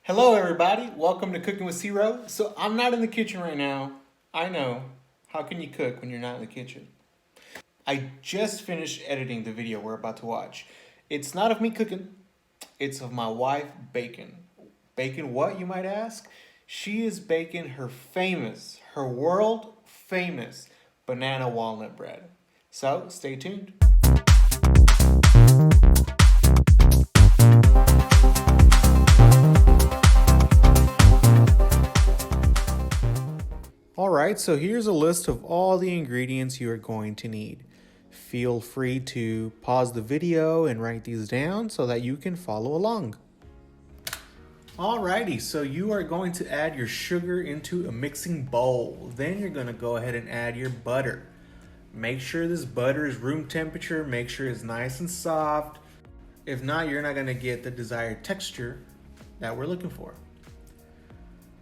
Hello everybody, welcome to Cooking with Ciro. So I'm not in the kitchen right now. I know, how can you cook when you're not in the kitchen? I just finished editing the video we're about to watch. It's not of me cooking, it's of my wife baking. Baking what, you might ask? She is baking her world famous banana walnut bread. So stay tuned. Alright, so here's a list of all the ingredients you are going to need. Feel free to pause the video and write these down so that you can follow along. Alrighty, so you are going to add your sugar into a mixing bowl. Then you're going to go ahead and add your butter. Make sure this butter is room temperature, make sure it's nice and soft. If not, you're not going to get the desired texture that we're looking for.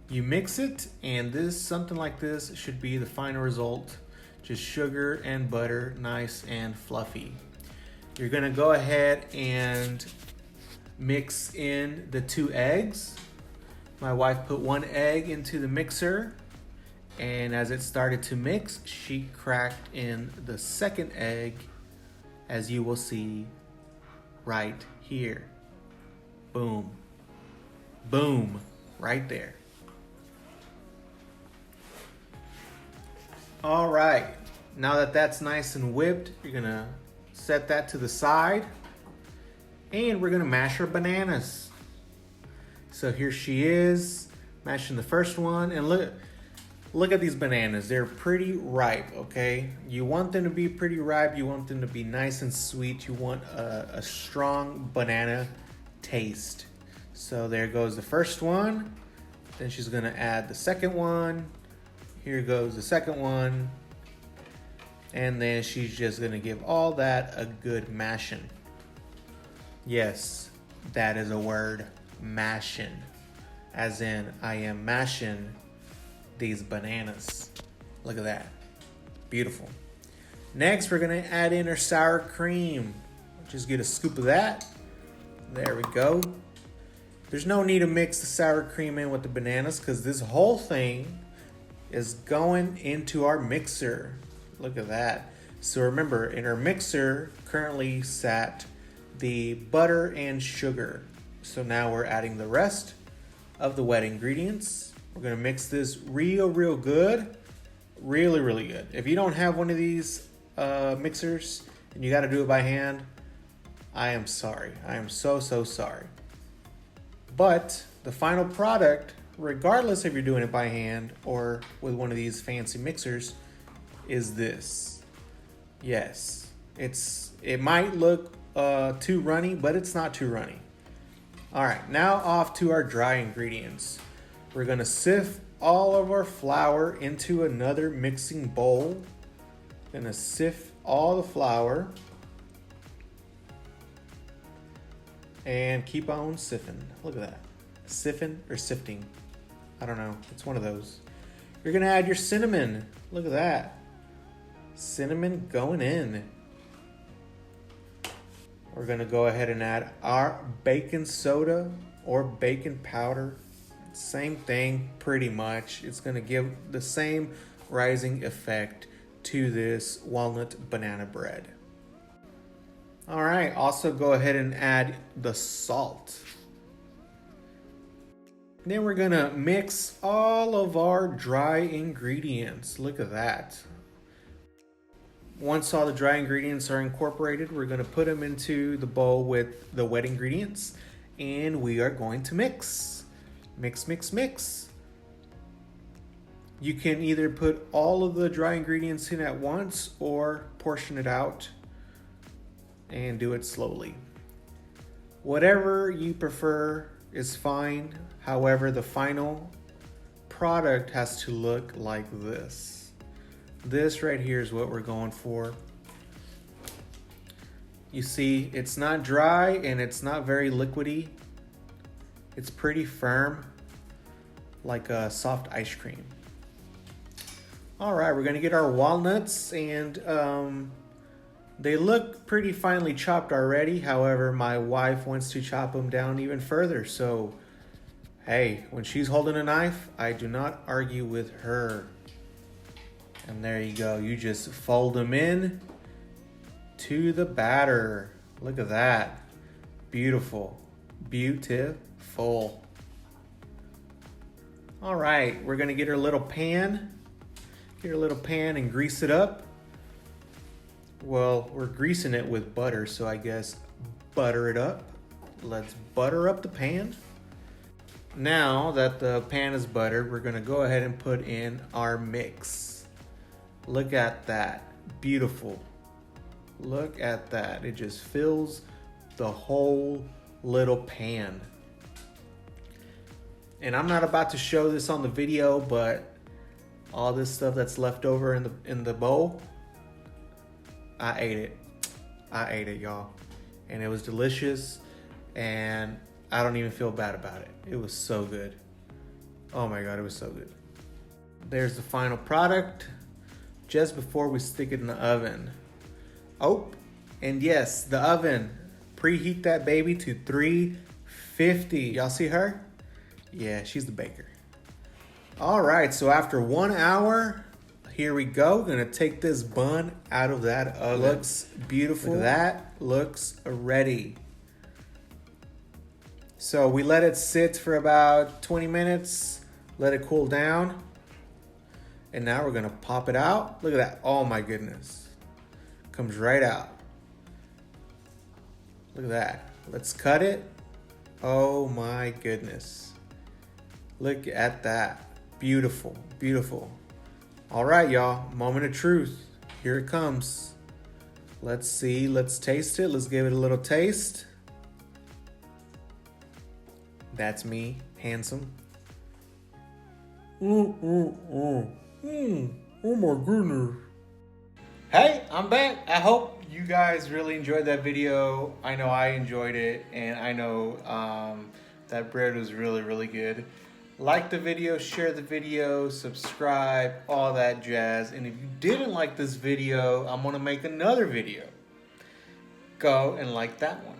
You mix it, and something like this should be the final result. Just sugar and butter, nice and fluffy. You're gonna go ahead and mix in the 2 eggs. My wife put 1 egg into the mixer, and as it started to mix, she cracked in the 2nd egg, as you will see right here. Boom. Boom, right there. All right, now that that's nice and whipped, you're gonna set that to the side, and we're gonna mash our bananas. So here she is, mashing the first one, and look at these bananas. They're pretty ripe, okay? You want them to be pretty ripe, you want them to be nice and sweet, you want a strong banana taste. So there goes the first one, then she's gonna add the second one. Here goes the second one. And then she's just gonna give all that a good mashing. Yes, that is a word, mashing. As in, I am mashing these bananas. Look at that, beautiful. Next, we're gonna add in our sour cream. Just get a scoop of that. There we go. There's no need to mix the sour cream in with the bananas because this whole thing is going into our mixer. Look at that. So remember, in our mixer currently sat the butter and sugar. So now we're adding the rest of the wet ingredients. We're gonna mix this real good. Really good. If you don't have one of these mixers and you gotta do it by hand, I am sorry. I am so sorry. But the final product, regardless if you're doing it by hand or with one of these fancy mixers, is this. Yes, it might look too runny, but it's not too runny. All right, now off to our dry ingredients. We're gonna sift all of our flour into another mixing bowl. Gonna sift all the flour and keep on sifting. Look at that. Siphon or sifting. I don't know. It's one of those. You're going to add your cinnamon. Look at that. Cinnamon going in. We're going to go ahead and add our baking soda or baking powder. Same thing pretty much. It's going to give the same rising effect to this walnut banana bread. All right. Also go ahead and add the salt. Then we're gonna mix all of our dry ingredients. Look at that. Once all the dry ingredients are incorporated, we're gonna put them into the bowl with the wet ingredients, and we are going to mix. Mix. You can either put all of the dry ingredients in at once or portion it out and do it slowly. Whatever you prefer is fine. However, the final product has to look like this. This right here is what we're going for. You see, it's not dry and it's not very liquidy. It's pretty firm, like a soft ice cream. All right, we're gonna get our walnuts, and they look pretty finely chopped already. However, my wife wants to chop them down even further. So Hey, when she's holding a knife, I do not argue with her. And there you go. You just fold them in to the batter. Look at that. Beautiful. Beautiful. All right, we're gonna get her little pan. Get her little pan and grease it up. Well, we're greasing it with butter, so I guess butter it up. Let's butter up the pan. Now that the pan is buttered, we're gonna go ahead and put in our mix. Look at that, beautiful. Look at that, it just fills the whole little pan. And I'm not about to show this on the video, but all this stuff that's left over in the bowl, I ate it, y'all. And it was delicious, and I don't even feel bad about it. It was so good. Oh my God, it was so good. There's the final product just before we stick it in the oven. Oh, and yes, the oven. Preheat that baby to 350. Y'all see her? Yeah, she's the baker. All right, so after 1 hour, here we go. We're gonna take this bun out of that oven. Looks beautiful. That looks ready. So we let it sit for about 20 minutes, let it cool down. And now we're gonna pop it out. Look at that, oh my goodness. Comes right out. Look at that, let's cut it. Oh my goodness. Look at that, beautiful, beautiful. All right, y'all, moment of truth. Here it comes. Let's see, let's taste it. Let's give it a little taste. That's me, handsome. Oh my goodness. Hey, I'm back. I hope you guys really enjoyed that video. I know I enjoyed it, and I know that bread was really, really good. Like the video, share the video, subscribe, all that jazz. And if you didn't like this video, I'm gonna make another video. Go and like that one.